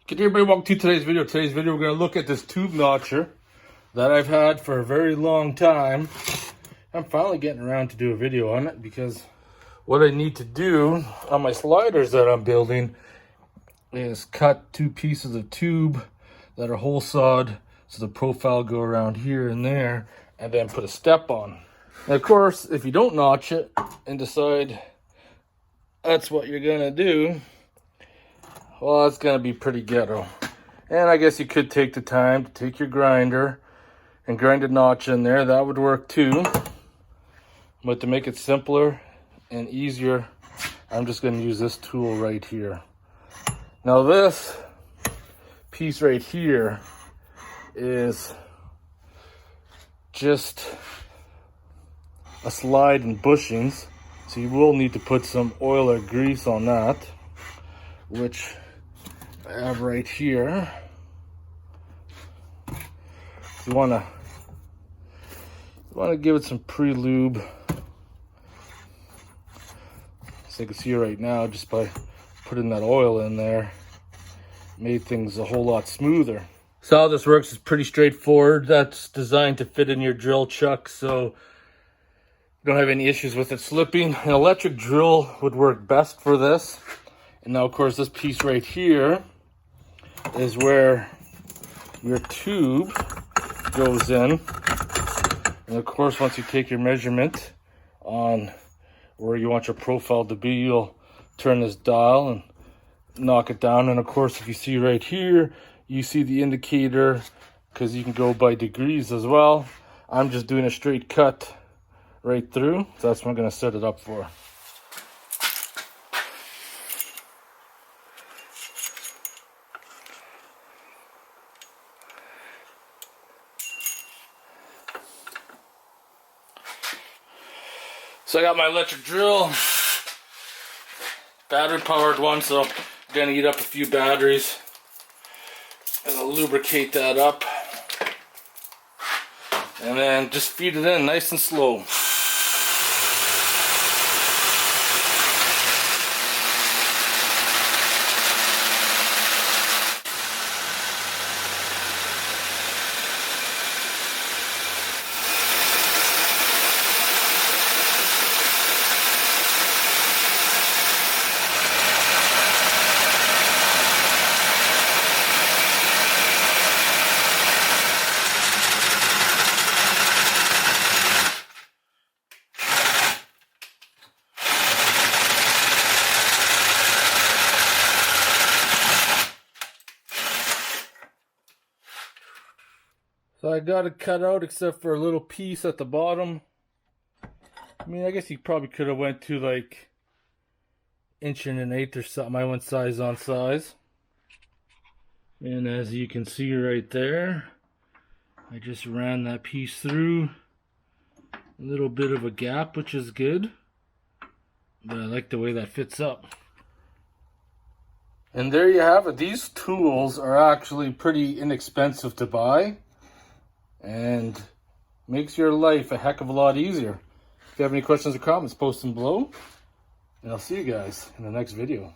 Good day, everybody. Welcome to today's video. Today's video, we're going to look at this tube notcher that I've had for a very long time. I'm finally getting around to do a video on it because what I need to do on my sliders that I'm building is cut two pieces of tube that are hole sawed so the profile go around here and there, and then put a step on. And of course, if you don't notch it and decide that's what you're going to do, well, it's going to be pretty ghetto. And I guess you could take the time to take your grinder and grind a notch in there. That would work too. But to make it simpler and easier, I'm just going to use this tool right here. Now this piece right here is just a slide and bushings. So you will need to put some oil or grease on that, which I have right here. You want to give it some pre-lube, so you can see right now, just by putting that oil in there, made things a whole lot smoother. So how this works is pretty straightforward. That's designed to fit in your drill chuck, so you don't have any issues with it slipping. An electric drill would work best for this. And now, of course, this piece right here is where your tube goes in. And of course, once you take your measurement on where you want your profile to be, you'll turn this dial and knock it down. And of course, if you see right here, you see the indicator, because you can go by degrees as well. I'm just doing a straight cut right through, so that's what I'm going to set it up for. So I got my electric drill, battery powered one, so I'm going to heat up a few batteries and I'll lubricate that up, and then just feed it in nice and slow. So I got it cut out except for a little piece at the bottom. I mean, I guess you probably could have went to like 1.1 or something. I went size on size. And as you can see right there, I just ran that piece through. A little bit of a gap, which is good. But I like the way that fits up. And there you have it. These tools are actually pretty inexpensive to buy, and makes your life a heck of a lot easier. If you have any questions or comments, post them below, and I'll see you guys in the next video.